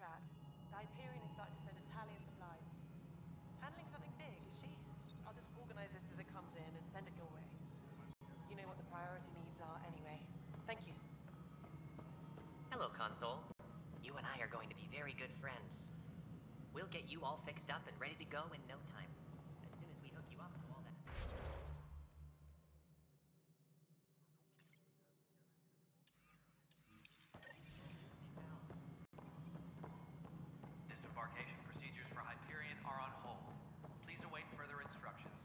Drat. The Hyperion is starting to send a tally of supplies. Handling something big, is she? I'll just organize this as it comes in and send it your way. You know what the priority needs are anyway. Thank you. Hello, Console. You and I are going to be very good friends. We'll get you all fixed up and ready to go in no time. As soon as we hook you up to all that... Disembarkation procedures for Hyperion are on hold. Please await further instructions.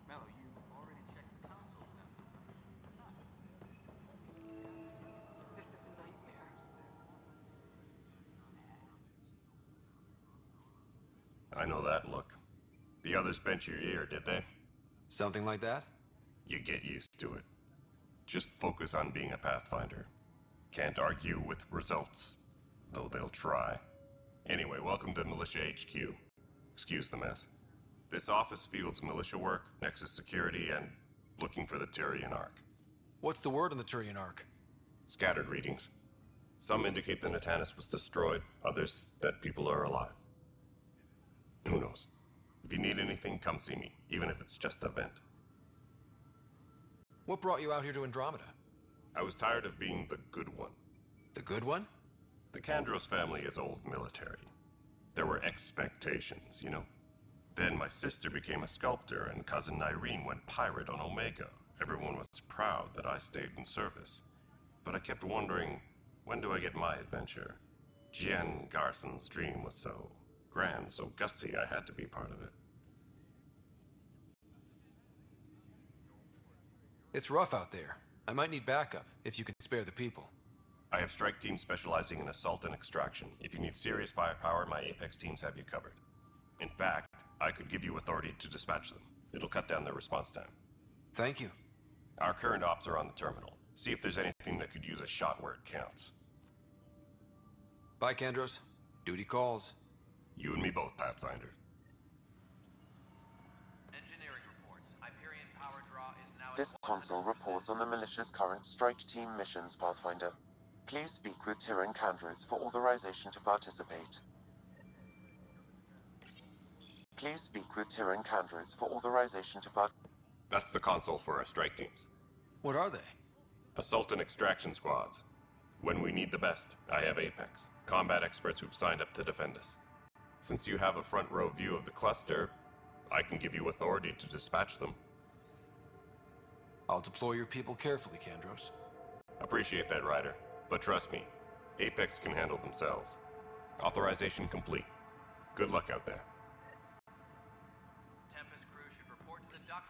Mello, you already checked the console stuff. This is a nightmare. I know that look. The others bent your ear, did they? Something like that? You get used to it. Just focus on being a Pathfinder. Can't argue with results, though they'll try. Anyway, welcome to Militia HQ. Excuse the mess. This office fields militia work, Nexus security, and looking for the Turian Ark. What's the word on the Turian Ark? Scattered readings. Some indicate the Natanus was destroyed, others that people are alive. Who knows? If you need anything, come see me, even if it's just a vent. What brought you out here to Andromeda? I was tired of being the good one. The good one? The Kandros family is old military. There were expectations, you know. Then my sister became a sculptor and cousin Irene went pirate on Omega. Everyone was proud that I stayed in service. But I kept wondering, when do I get my adventure? Jen Garson's dream was so grand, so gutsy, I had to be part of it. It's rough out there. I might need backup, if you can spare the people. I have strike teams specializing in assault and extraction. If you need serious firepower, my Apex teams have you covered. In fact, I could give you authority to dispatch them. It'll cut down their response time. Thank you. Our current ops are on the terminal. See if there's anything that could use a shot where it counts. Bye, Kandros. Duty calls. You and me both, Pathfinder. Engineering reports. Hyperion power draw is now... This console reports on the militia's current strike team missions, Pathfinder. Please speak with Tyrion Kandros for authorization to participate. Please speak with Tyrion Kandros for authorization to That's the console for our strike teams. What are they? Assault and extraction squads. When we need the best, I have Apex. Combat experts who've signed up to defend us. Since you have a front row view of the cluster, I can give you authority to dispatch them. I'll deploy your people carefully, Kandros. Appreciate that, Ryder. But trust me, Apex can handle themselves. Authorization complete. Good luck out there. Tempest crew should report to the dock.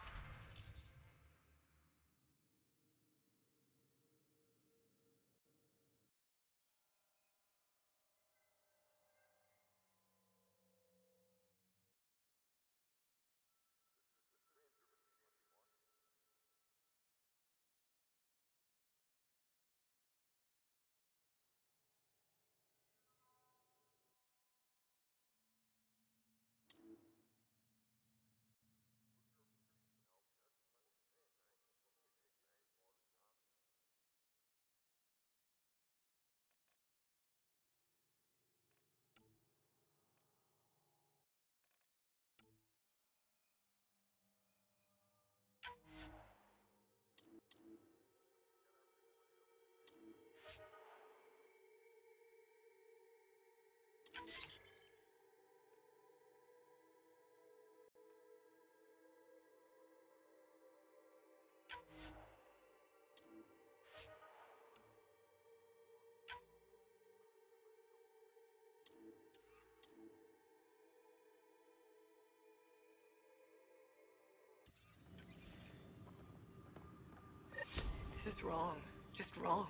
This is wrong. Just wrong.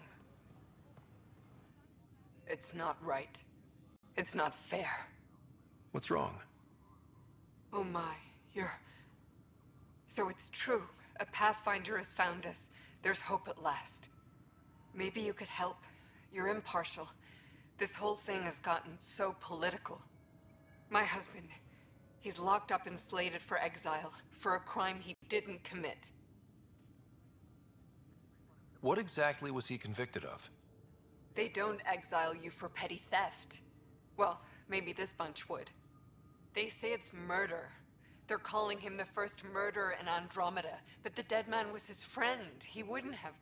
It's not right. It's not fair. What's wrong? Oh my, you're... So it's true. A Pathfinder has found us. There's hope at last. Maybe you could help. You're impartial. This whole thing has gotten so political. My husband, he's locked up and slated for exile for a crime he didn't commit. What exactly was he convicted of? They don't exile you for petty theft. Well, maybe this bunch would. They say it's murder. They're calling him the first murderer in Andromeda, but the dead man was his friend. He wouldn't have...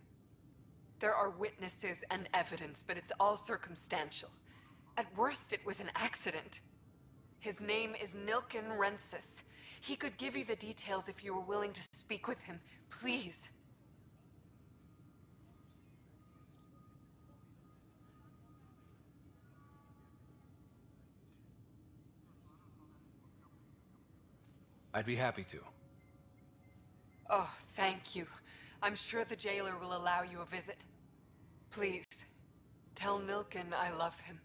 There are witnesses and evidence, but it's all circumstantial. At worst, it was an accident. His name is Nilken Rensis. He could give you the details if you were willing to speak with him. Please. I'd be happy to. Oh, thank you. I'm sure the jailer will allow you a visit. Please, tell Nilken I love him.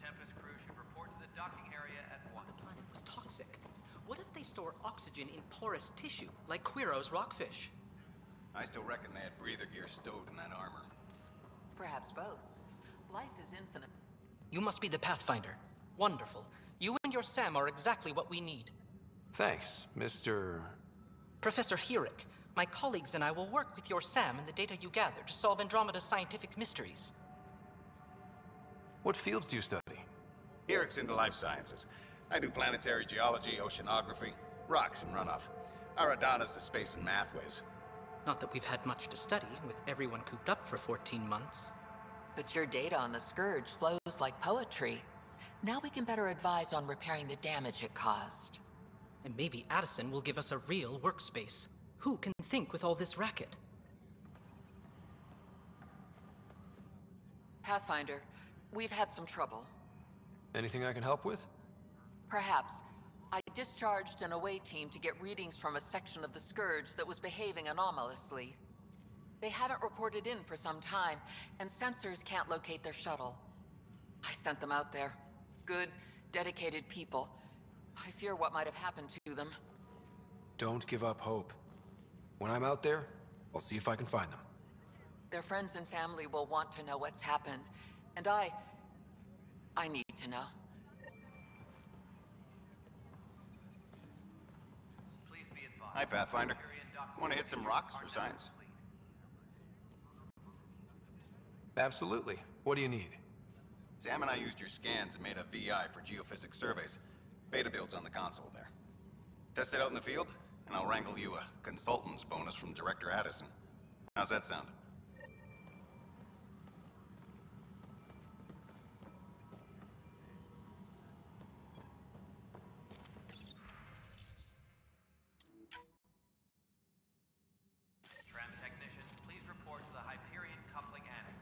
Tempest crew should report to the docking area at once. The planet was toxic. What if they store oxygen in porous tissue, like Quiro's rockfish? I still reckon they had breather gear stowed in that armor. Perhaps both. Life is infinite. You must be the Pathfinder. Wonderful. You and your Sam are exactly what we need. Thanks, Mr... Professor Herrick, my colleagues and I will work with your Sam and the data you gather to solve Andromeda's scientific mysteries. What fields do you study? Herrick's into life sciences. I do planetary geology, oceanography, rocks and runoff. Aradana's the space and mathways. Not that we've had much to study, with everyone cooped up for 14 months. But your data on the Scourge flows like poetry. Now we can better advise on repairing the damage it caused. And maybe Addison will give us a real workspace. Who can think with all this racket? Pathfinder, we've had some trouble. Anything I can help with? Perhaps. I discharged an away team to get readings from a section of the Scourge that was behaving anomalously. They haven't reported in for some time, and sensors can't locate their shuttle. I sent them out there. Good, dedicated people. I fear what might have happened to them. Don't give up hope. When I'm out there, I'll see if I can find them. Their friends and family will want to know what's happened, and I need to know. Please be advised. Hi, Pathfinder. Hyperion docking Want to hit some rocks for science? Absolutely. What do you need? Sam and I used your scans and made a VI for geophysics surveys. Beta builds on the console there. Test it out in the field, and I'll wrangle you a consultant's bonus from Director Addison. How's that sound? Tram technician, please report to the Hyperion coupling annex.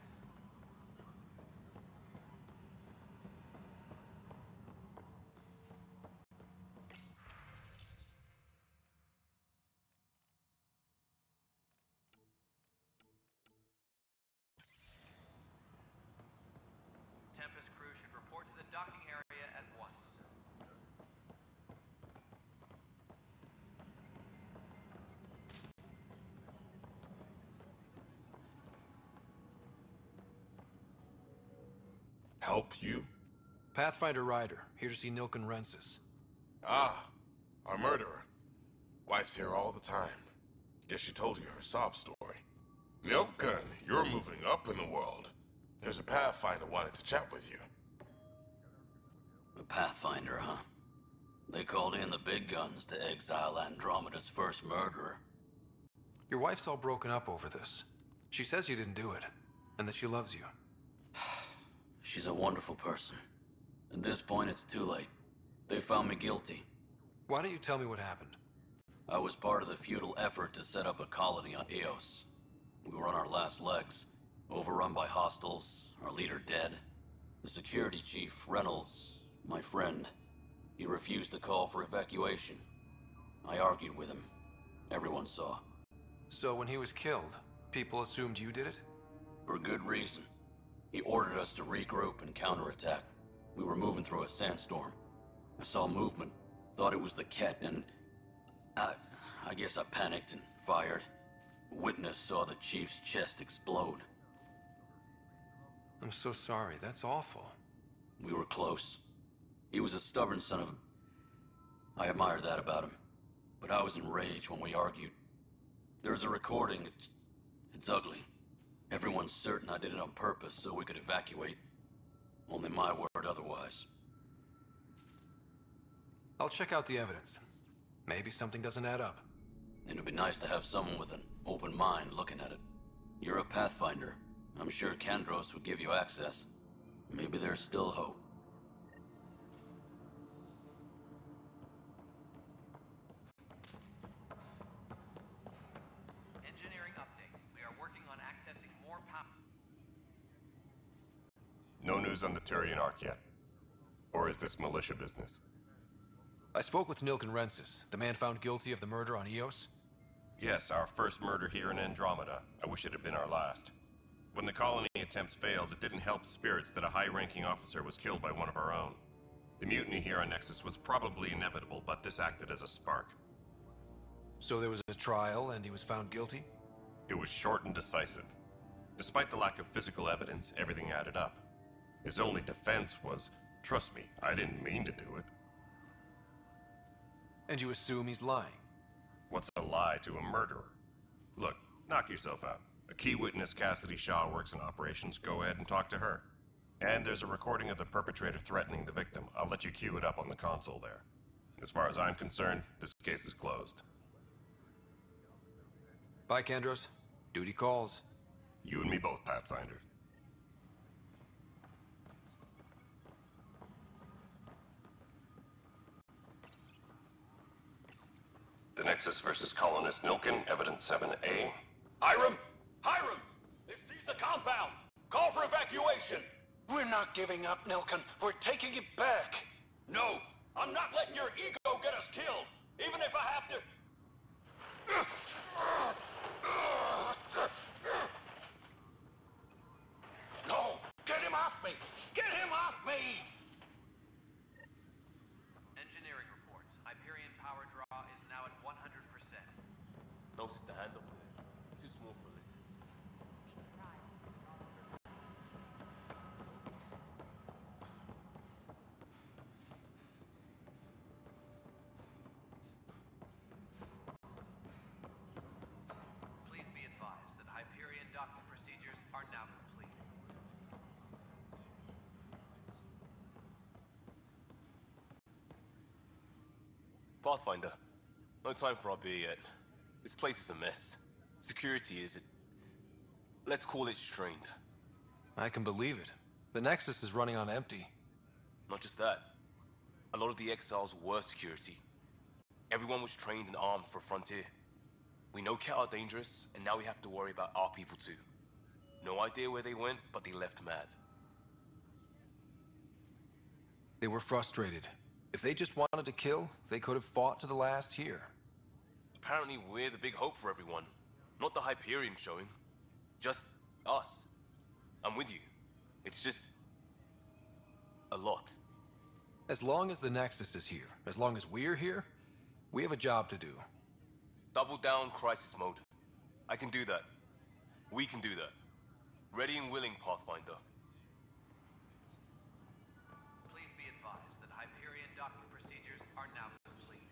Tempest crew should report to the docking area at once. Help you? Pathfinder Ryder, here to see Nilken Rensis. Ah, our murderer. Wife's here all the time. Guess she told you her sob story. Nilken, you're moving up in the world. There's a Pathfinder wanting to chat with you. A Pathfinder, huh? They called in the big guns to exile Andromeda's first murderer. Your wife's all broken up over this. She says you didn't do it, and that she loves you. She's a wonderful person. At this point, it's too late. They found me guilty. Why don't you tell me what happened? I was part of the futile effort to set up a colony on Eos. We were on our last legs, overrun by hostiles, our leader dead. The security chief, Reynolds, my friend, he refused to call for evacuation. I argued with him. Everyone saw. So when he was killed, people assumed you did it? For good reason. He ordered us to regroup and counterattack. We were moving through a sandstorm. I saw movement, thought it was the Ket, and I guess I panicked and fired. A witness saw the chief's chest explode. I'm so sorry, that's awful. We were close. He was a stubborn son of a... I admired that about him. But I was enraged when we argued. There's a recording. It's ugly. Everyone's certain I did it on purpose so we could evacuate. Only my word otherwise. I'll check out the evidence. Maybe something doesn't add up. It'd be nice to have someone with an open mind looking at it. You're a Pathfinder. I'm sure Kandros would give you access. Maybe there's still hope. Engineering update. We are working on accessing more power. No news on the Turian Ark yet? Or is this militia business? I spoke with Nilken Rensis, the man found guilty of the murder on Eos. Yes, our first murder here in Andromeda. I wish it had been our last. When the colony attempts failed, it didn't help spirits that a high-ranking officer was killed by one of our own. The mutiny here on Nexus was probably inevitable, but this acted as a spark. So there was a trial and he was found guilty? It was short and decisive. Despite the lack of physical evidence, everything added up. His only defense was, trust me, I didn't mean to do it. And you assume he's lying? What's a lie to a murderer? Look, knock yourself out. A key witness, Cassidy Shaw, works in operations. Go ahead and talk to her. And there's a recording of the perpetrator threatening the victim. I'll let you cue it up on the console there. As far as I'm concerned, this case is closed. Bye, Kandros. Duty calls. You and me both, Pathfinder. The Nexus versus Colonist Nilken, Evidence 7A. Hiram! Hiram! They've seized the compound! Call for evacuation! We're not giving up, Nilken. We're taking it back. No! I'm not letting your ego get us killed! Even if I have to... No! Get him off me! Get him off me! Engineering reports. Hyperion power draw is now at 100%. No standoff there. Too small for listeners. Please be advised that Hyperion docking procedures are now complete. Pathfinder, no time for our beer yet. This place is a mess. Security is... let's call it strained. I can believe it. The Nexus is running on empty. Not just that. A lot of the exiles were security. Everyone was trained and armed for Frontier. We know Ket are dangerous, and now we have to worry about our people too. No idea where they went, but they left mad. They were frustrated. If they just wanted to kill, they could have fought to the last here. Apparently we're the big hope for everyone. Not the Hyperion showing. Just us. I'm with you. It's just... a lot. As long as the Nexus is here, as long as we're here, we have a job to do. Double down crisis mode. I can do that. We can do that. Ready and willing, Pathfinder. Please be advised that Hyperion docking procedures are now complete.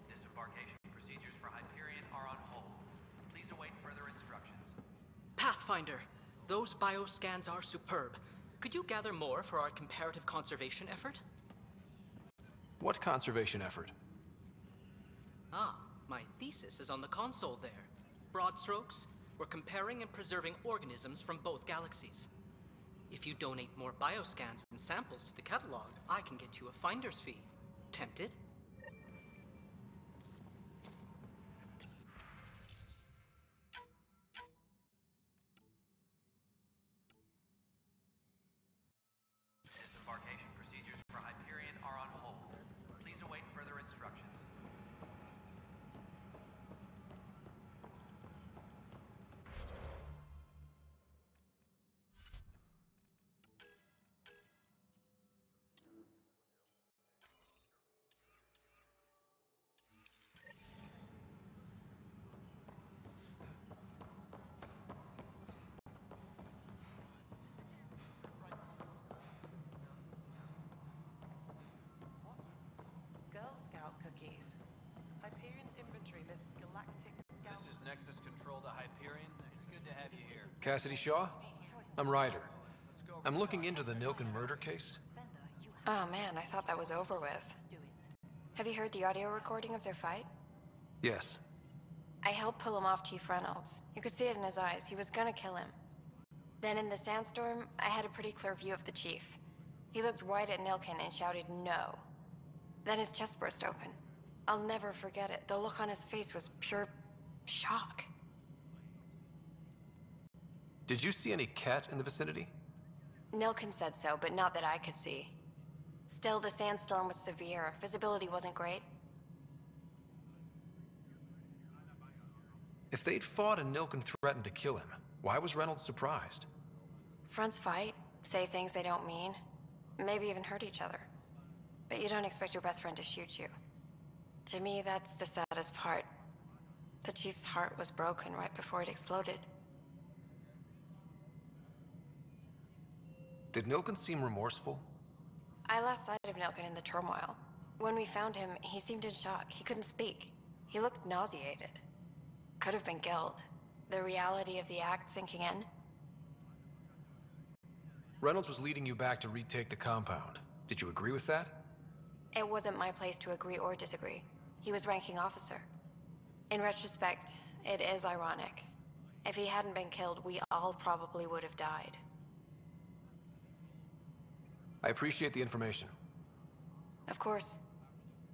Disembarkation procedures for Hyperion are on hold. Please await further instructions. Pathfinder, those bioscans are superb. Could you gather more for our comparative conservation effort? What conservation effort? Ah, My thesis is on the console there. Broad strokes, we're comparing and preserving organisms from both galaxies. If you donate more bioscans and samples to the catalog, I can get you a finder's fee. Tempted? Disembarkation procedures for Hyperion are on hold. Please await further instructions. Girl Scout cookies. Hyperion's inventory lists galactic scout. This is Nexus Control to Hyperion. It's good to have you here. Cassidy Shaw? I'm Ryder. I'm looking into the Nilken murder case. Oh man, I thought that was over with. Have you heard the audio recording of their fight? Yes. I helped pull him off Chief Reynolds. You could see it in his eyes. He was gonna kill him. Then in the sandstorm, I had a pretty clear view of the Chief. He looked right at Nilken and shouted no. Then his chest burst open. I'll never forget it. The look on his face was pure shock. Did you see any cat in the vicinity? Nilken said so, but not that I could see. Still, the sandstorm was severe. Visibility wasn't great. If they'd fought and Nilken threatened to kill him, why was Reynolds surprised? Fronts fight, say things they don't mean, maybe even hurt each other. But you don't expect your best friend to shoot you. To me, that's the saddest part. The Chief's heart was broken right before it exploded. Did Nilken seem remorseful? I lost sight of Nilken in the turmoil. When we found him, he seemed in shock. He couldn't speak. He looked nauseated. Could have been guilt. The reality of the act sinking in. Reynolds was leading you back to retake the compound. Did you agree with that? It wasn't my place to agree or disagree. He was ranking officer. In retrospect, it is ironic. If he hadn't been killed, we all probably would have died. I appreciate the information. Of course.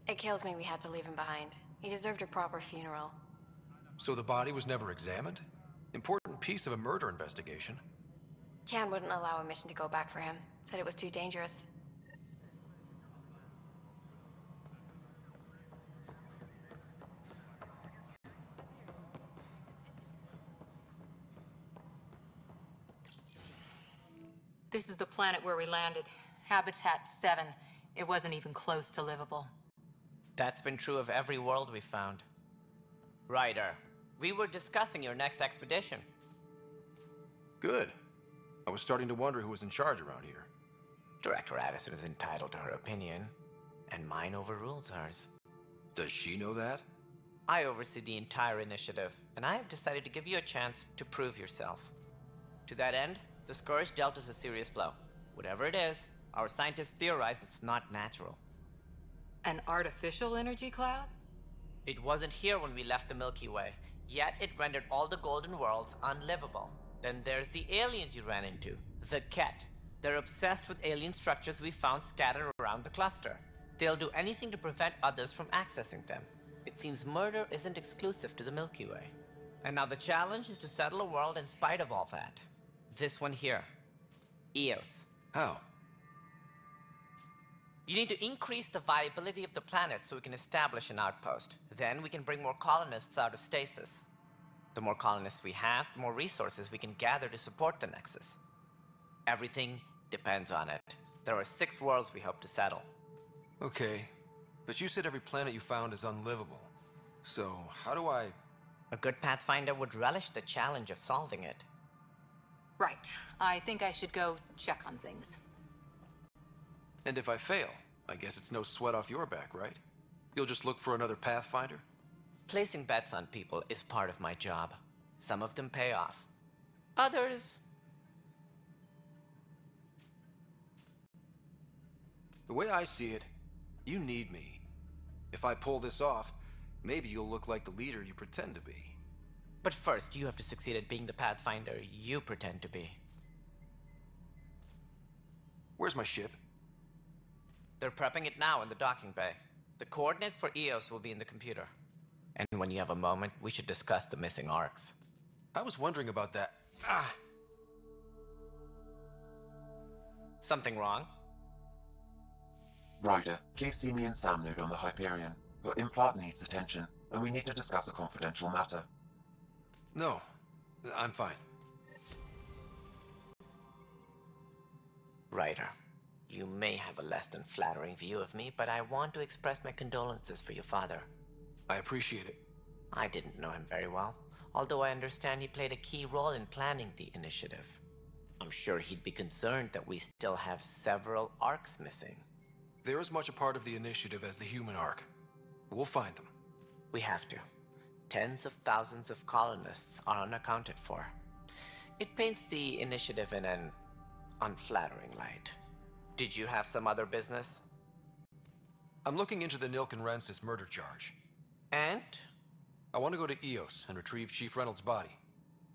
It kills me we had to leave him behind. He deserved a proper funeral. So the body was never examined? Important piece of a murder investigation. Tian wouldn't allow a mission to go back for him. Said it was too dangerous. This is the planet where we landed. Habitat 7. It wasn't even close to livable. That's been true of every world we found. Ryder, we were discussing your next expedition. Good. I was starting to wonder who was in charge around here. Director Addison is entitled to her opinion, and mine overrules hers. Does she know that? I oversee the entire initiative, and I have decided to give you a chance to prove yourself. To that end, the Scourge dealt us a serious blow. Whatever it is, our scientists theorize it's not natural. An artificial energy cloud? It wasn't here when we left the Milky Way, yet it rendered all the golden worlds unlivable. Then there's the aliens you ran into, the Ket. They're obsessed with alien structures we found scattered around the cluster. They'll do anything to prevent others from accessing them. It seems murder isn't exclusive to the Milky Way. And now the challenge is to settle a world in spite of all that. This one here. Eos. How? You need to increase the viability of the planet so we can establish an outpost. Then we can bring more colonists out of stasis. The more colonists we have, the more resources we can gather to support the Nexus. Everything depends on it. There are 6 worlds we hope to settle. Okay, but you said every planet you found is unlivable. So, how do I... A good Pathfinder would relish the challenge of solving it. Right. I think I should go check on things. And if I fail, I guess it's no sweat off your back, right? You'll just look for another Pathfinder? Placing bets on people is part of my job. Some of them pay off. Others... The way I see it, you need me. If I pull this off, maybe you'll look like the leader you pretend to be. But first, you have to succeed at being the Pathfinder you pretend to be. Where's my ship? They're prepping it now in the docking bay. The coordinates for Eos will be in the computer. And when you have a moment, we should discuss the missing arcs. I was wondering about that. Something wrong? Ryder, please see me and Sam node on the Hyperion. Your implant needs attention, and we need to discuss a confidential matter. No, I'm fine. Ryder, you may have a less than flattering view of me, but I want to express my condolences for your father. I appreciate it. I didn't know him very well, although I understand he played a key role in planning the initiative. I'm sure he'd be concerned that we still have several arcs missing. They're as much a part of the initiative as the human arc. We'll find them. We have to. Tens of thousands of colonists are unaccounted for. It paints the initiative in an unflattering light. Did you have some other business? I'm looking into the Nilken Rensis murder charge. And? I want to go to Eos and retrieve Chief Reynolds' body.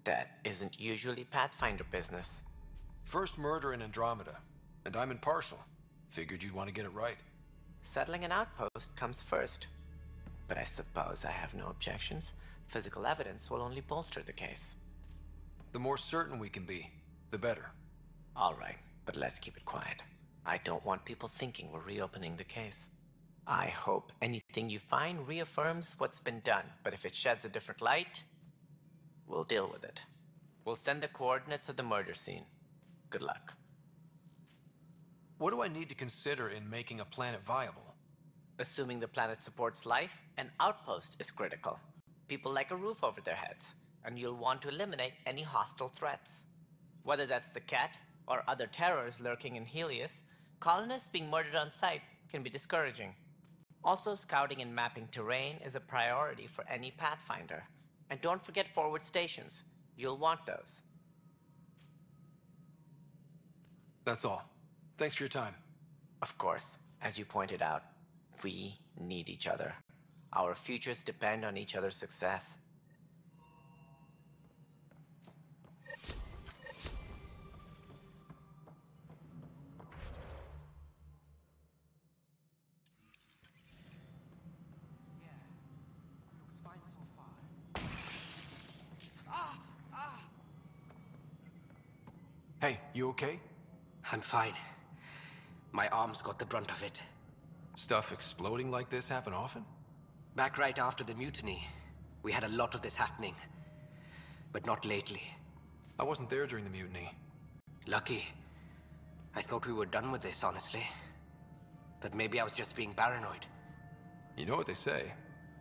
That isn't usually Pathfinder business. First murder in Andromeda, and I'm impartial. Figured you'd want to get it right. Settling an outpost comes first. But I suppose I have no objections. Physical evidence will only bolster the case. The more certain we can be, the better. All right, but let's keep it quiet. I don't want people thinking we're reopening the case. I hope anything you find reaffirms what's been done, but if it sheds a different light, we'll deal with it. We'll send the coordinates of the murder scene. Good luck. What do I need to consider in making a planet viable? Assuming the planet supports life, an outpost is critical. People like a roof over their heads, and you'll want to eliminate any hostile threats. Whether that's the Cat or other terrors lurking in Helios, colonists being murdered on sight can be discouraging. Also, scouting and mapping terrain is a priority for any Pathfinder. And don't forget forward stations. You'll want those. That's all. Thanks for your time. Of course, as you pointed out, we need each other. Our futures depend on each other's success. Hey, you okay? I'm fine. My arms got the brunt of it. Stuff exploding like this happen often? Back right after the mutiny, we had a lot of this happening. But not lately. I wasn't there during the mutiny. Lucky. I thought we were done with this, honestly. That maybe I was just being paranoid. You know what they say.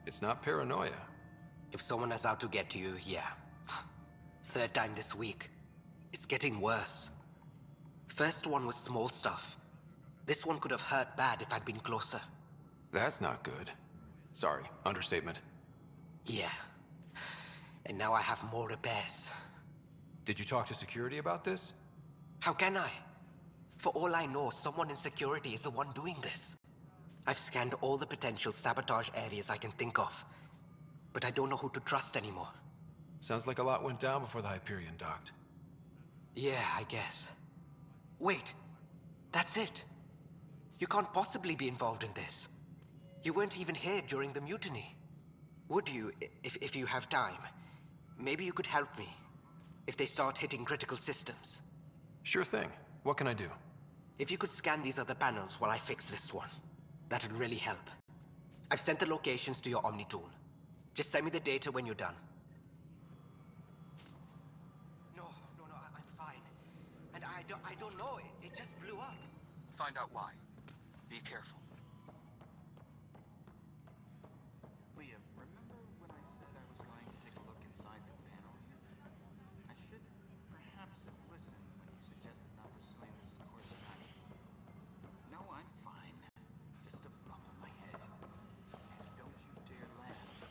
It's not paranoia. If someone is out to get you, yeah. Third time this week. It's getting worse. First one was small stuff. This one could have hurt bad if I'd been closer. That's not good. Sorry, understatement. Yeah. And now I have more repairs. Did you talk to security about this? How can I? For all I know, someone in security is the one doing this. I've scanned all the potential sabotage areas I can think of. But I don't know who to trust anymore. Sounds like a lot went down before the Hyperion docked. Yeah, I guess. Wait. That's it. You can't possibly be involved in this. You weren't even here during the mutiny. Would you, if you have time? Maybe you could help me. If they start hitting critical systems. Sure thing. What can I do? If you could scan these other panels while I fix this one, that'd really help. I've sent the locations to your Omni tool. Just send me the data when you're done. No, I'm fine. And I don't know, it just blew up. Find out why. Be careful. Leah, remember when I said I was going to take a look inside the panel here? I should perhaps have listened when you suggested not pursuing this course of action. No, I'm fine. Just a bump on my head. And don't you dare laugh.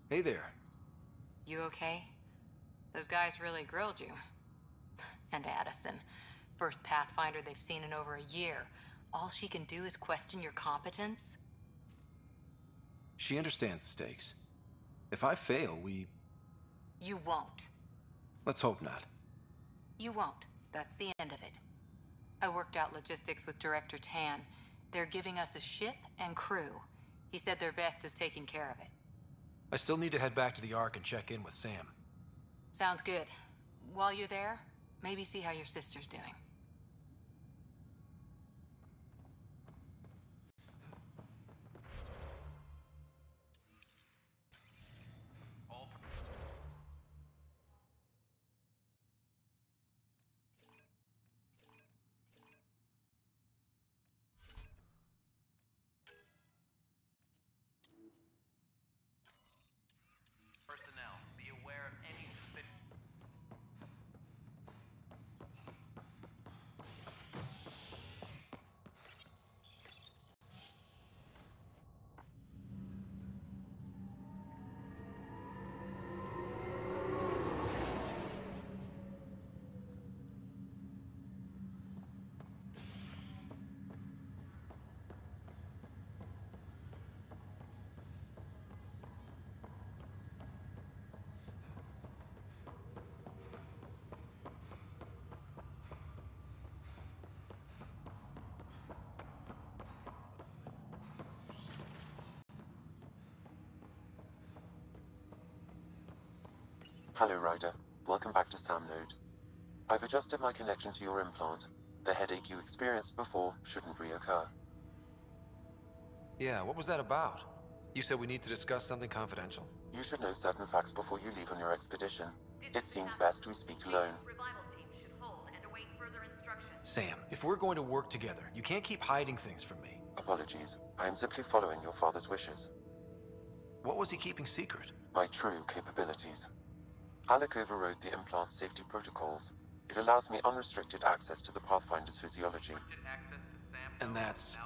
Hey there. You okay? Those guys really grilled you. And Addison. First Pathfinder they've seen in over a year. All she can do is question your competence? She understands the stakes. If I fail, You won't. let's hope not. You won't. That's the end of it. I worked out logistics with Director Tan. They're giving us a ship and crew. He said their best is taking care of it. I still need to head back to the Ark and check in with Sam. Sounds good. While you're there, maybe see how your sister's doing. Personnel, be aware of any suspicion. Hello, Ryder. Welcome back to Sam Node. I've adjusted my connection to your implant. The headache you experienced before shouldn't reoccur. Yeah, what was that about? You said we need to discuss something confidential. You should know certain facts before you leave on your expedition. It seemed best we speak alone. Sam, if we're going to work together, you can't keep hiding things from me. Apologies. I am simply following your father's wishes. What was he keeping secret? My true capabilities. Alec overrode the implant's safety protocols. It allows me unrestricted access to the Pathfinder's physiology. And that's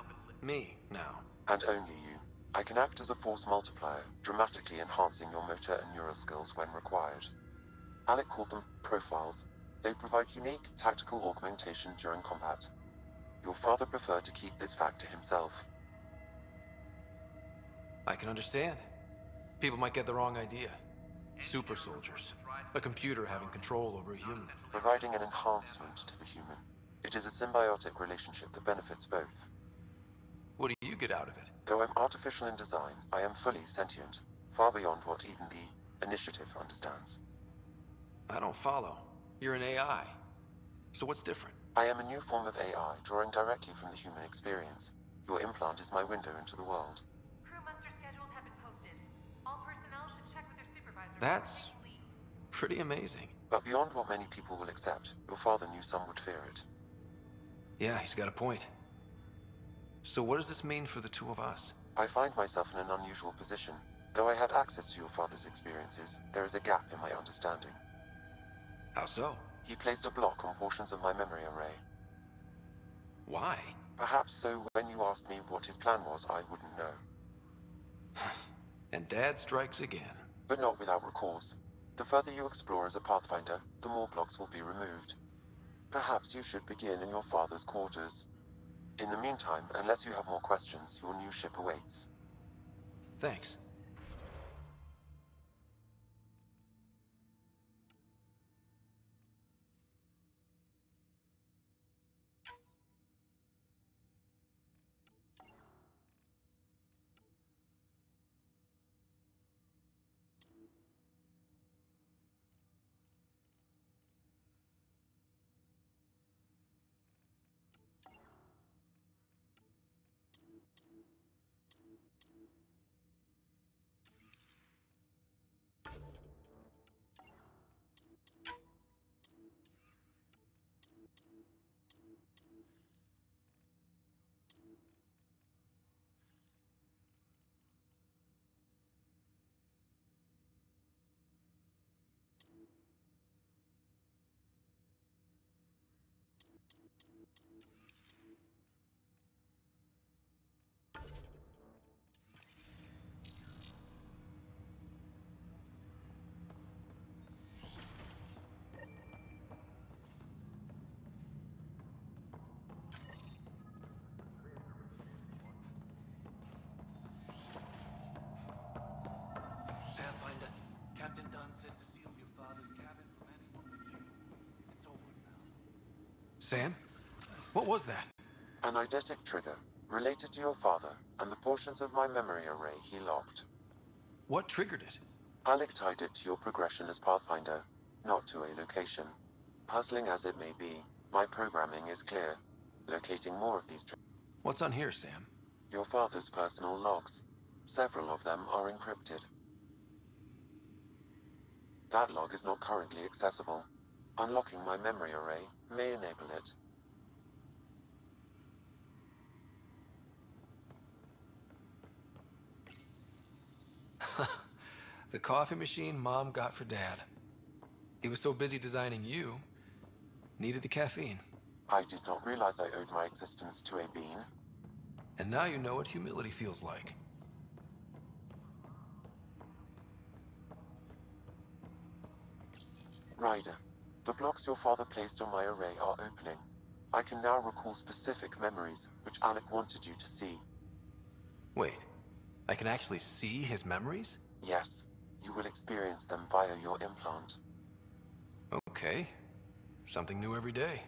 me now. And only you. I can act as a force multiplier, dramatically enhancing your motor and neural skills when required. Alec called them profiles. They provide unique tactical augmentation during combat. Your father preferred to keep this fact to himself. I can understand. People might get the wrong idea. Super soldiers. A computer having control over a human. Providing an enhancement to the human. It is a symbiotic relationship that benefits both. What do you get out of it? Though I'm artificial in design, I am fully sentient. Far beyond what even the Initiative understands. I don't follow. You're an AI. So what's different? I am a new form of AI, drawing directly from the human experience. Your implant is my window into the world. Crew muster schedules have been posted. All personnel should check with their supervisor. That's pretty amazing. But beyond what many people will accept, your father knew some would fear it. Yeah, he's got a point. So what does this mean for the two of us? I find myself in an unusual position. Though I had access to your father's experiences, there is a gap in my understanding. How so? He placed a block on portions of my memory array. Why? Perhaps so when you asked me what his plan was, I wouldn't know. And Dad strikes again. But not without recourse. The further you explore as a Pathfinder, the more blocks will be removed. Perhaps you should begin in your father's quarters. In the meantime, unless you have more questions, your new ship awaits. Thanks. Sam? What was that? An eidetic trigger, related to your father, and the portions of my memory array he locked. What triggered it? Alec tied it to your progression as Pathfinder, not to a location. Puzzling as it may be, my programming is clear. Locating more of these What's on here, Sam? Your father's personal logs. Several of them are encrypted. That log is not currently accessible. Unlocking my memory array may enable it. The coffee machine Mom got for Dad. He was so busy designing you, needed the caffeine. I did not realize I owed my existence to a bean. And now you know what humility feels like. Ryder, the blocks your father placed on my array are opening. I can now recall specific memories, which Alec wanted you to see. Wait, I can actually see his memories? Yes, you will experience them via your implant. Okay, something new every day.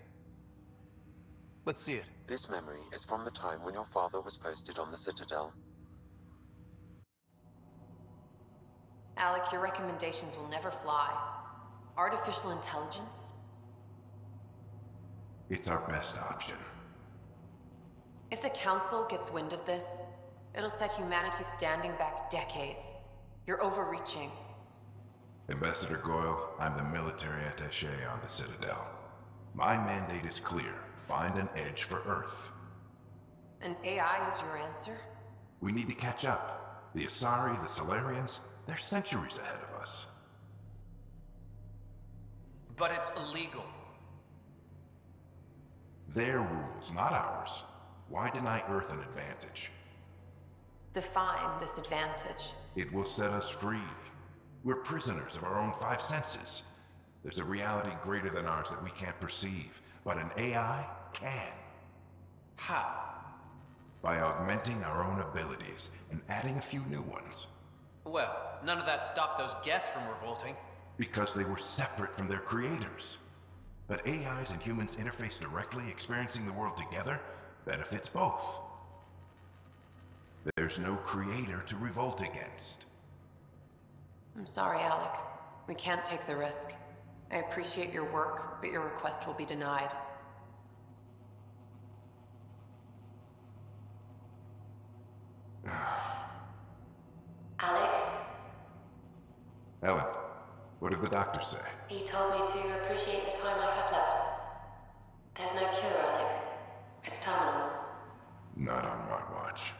Let's see it. This memory is from the time when your father was posted on the Citadel. Alec, your recommendations will never fly. Artificial intelligence? It's our best option. If the Council gets wind of this, it'll set humanity standing back decades. You're overreaching. Ambassador Goyle, I'm the military attaché on the Citadel. My mandate is clear. Find an edge for Earth. And AI is your answer? We need to catch up. The Asari, the Solarians, they're centuries ahead of us. But it's illegal. Their rules, not ours. Why deny Earth an advantage? Define this advantage. It will set us free. We're prisoners of our own five senses. There's a reality greater than ours that we can't perceive, but an AI can. How? By augmenting our own abilities and adding a few new ones. Well, none of that stopped those Geth from revolting. Because they were separate from their creators. But AIs and humans interface directly, experiencing the world together, benefits both. There's no creator to revolt against. I'm sorry, Alec. We can't take the risk. I appreciate your work, but your request will be denied. Alec? Ellen, what did the doctor say? He told me to appreciate the time I have left. There's no cure, Alec. It's terminal. Not on my watch.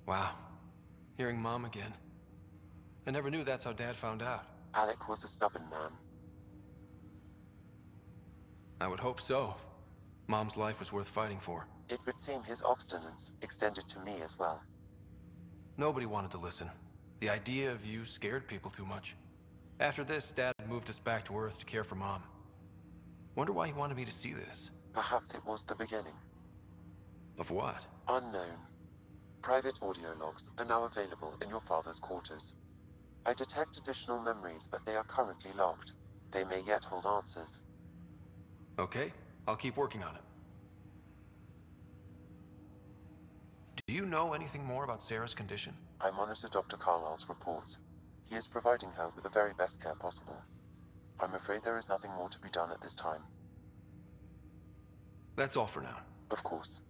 Wow. Hearing Mom again. I never knew that's how Dad found out. Alec was a stubborn man. I would hope so. Mom's life was worth fighting for. It would seem his obstinance extended to me as well. Nobody wanted to listen. The idea of you scared people too much. After this, Dad moved us back to Earth to care for Mom. Wonder why he wanted me to see this. Perhaps it was the beginning. Of what? Unknown. Private audio logs are now available in your father's quarters. I detect additional memories, but they are currently locked. They may yet hold answers. Okay, I'll keep working on it. Do you know anything more about Sarah's condition? I monitor Dr. Carlisle's reports. He is providing her with the very best care possible. I'm afraid there is nothing more to be done at this time. That's all for now. Of course.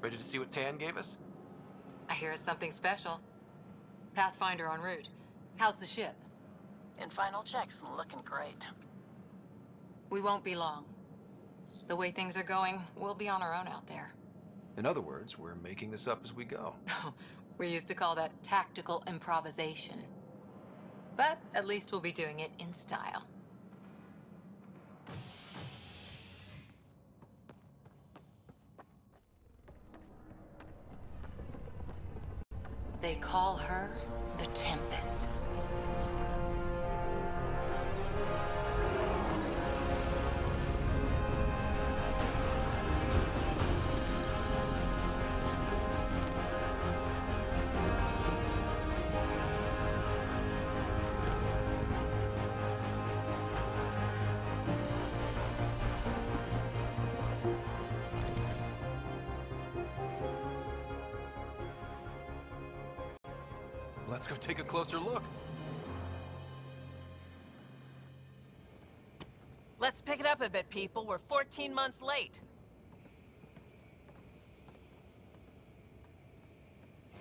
Ready to see what Tan gave us? I hear it's something special. Pathfinder en route. How's the ship? In final checks and looking great. We won't be long. The way things are going, we'll be on our own out there. In other words, we're making this up as we go. We used to call that tactical improvisation. But at least we'll be doing it in style. They call her the Tempest. Let's go take a closer look. Let's pick it up a bit, people. We're 14 months late.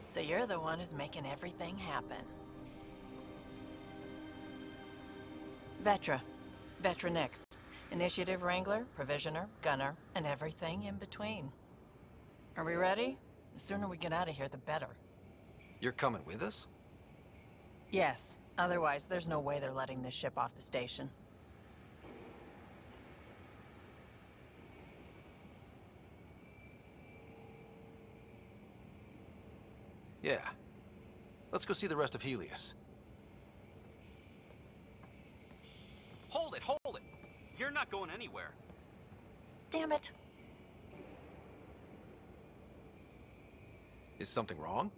So you're the one who's making everything happen. Vetra. Vetra Nix. Initiative Wrangler, Provisioner, Gunner, and everything in between. Are we ready? The sooner we get out of here, the better. You're coming with us? Yes. Otherwise, there's no way they're letting this ship off the station. Yeah. Let's go see the rest of Helios. Hold it, hold it! You're not going anywhere. Damn it. Is something wrong?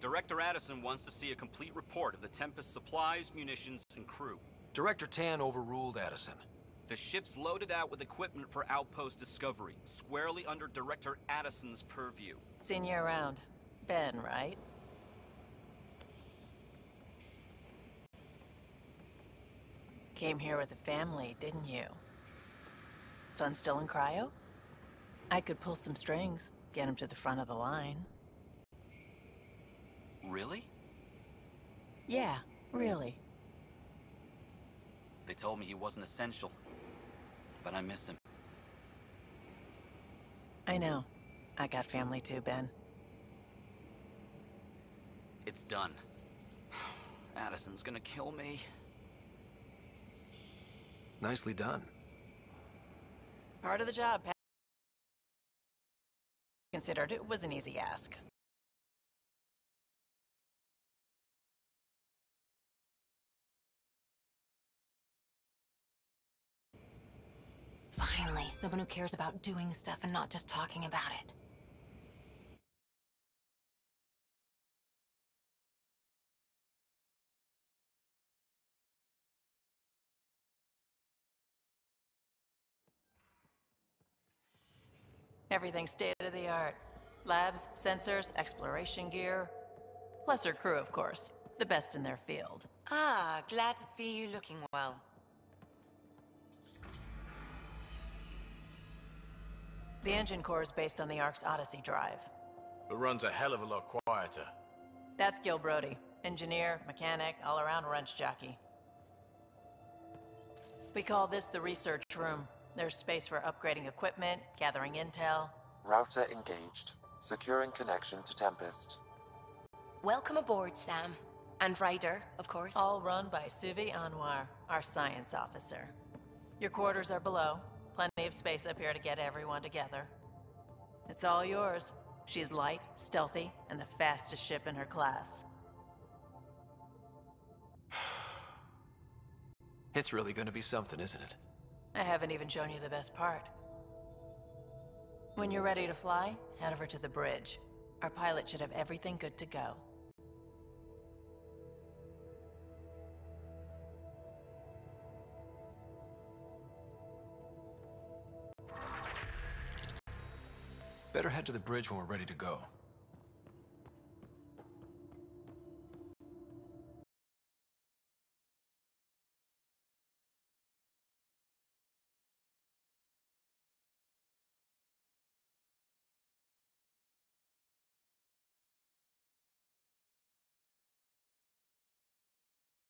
Director Addison wants to see a complete report of the Tempest's supplies, munitions, and crew. Director Tan overruled Addison. The ship's loaded out with equipment for outpost discovery, squarely under Director Addison's purview. Seen you around. Ben, right? Came here with a family, didn't you? Son still in cryo? I could pull some strings, get him to the front of the line. Really? Yeah, really. They told me he wasn't essential, but I miss him. I know. I got family too, Ben. It's done. Addison's gonna kill me. Nicely done. Part of the job, Pat. Considered it was an easy ask. Finally, someone who cares about doing stuff and not just talking about it. Everything's state-of-the-art. Labs, sensors, exploration gear. Plus her crew, of course. The best in their field. Ah, glad to see you looking well. The engine core is based on the Ark's Odyssey drive. It runs a hell of a lot quieter. That's Gil Brody. Engineer, mechanic, all-around wrench jockey. We call this the research room. There's space for upgrading equipment, gathering intel. Router engaged. Securing connection to Tempest. Welcome aboard, Sam. And Ryder, of course. All run by Suvi Anwar, our science officer. Your quarters are below. Plenty of space up here to get everyone together. It's all yours. She's light, stealthy, and the fastest ship in her class. It's really gonna be something, isn't it? I haven't even shown you the best part. When you're ready to fly, head over to the bridge. Our pilot should have everything good to go. Better head to the bridge when we're ready to go.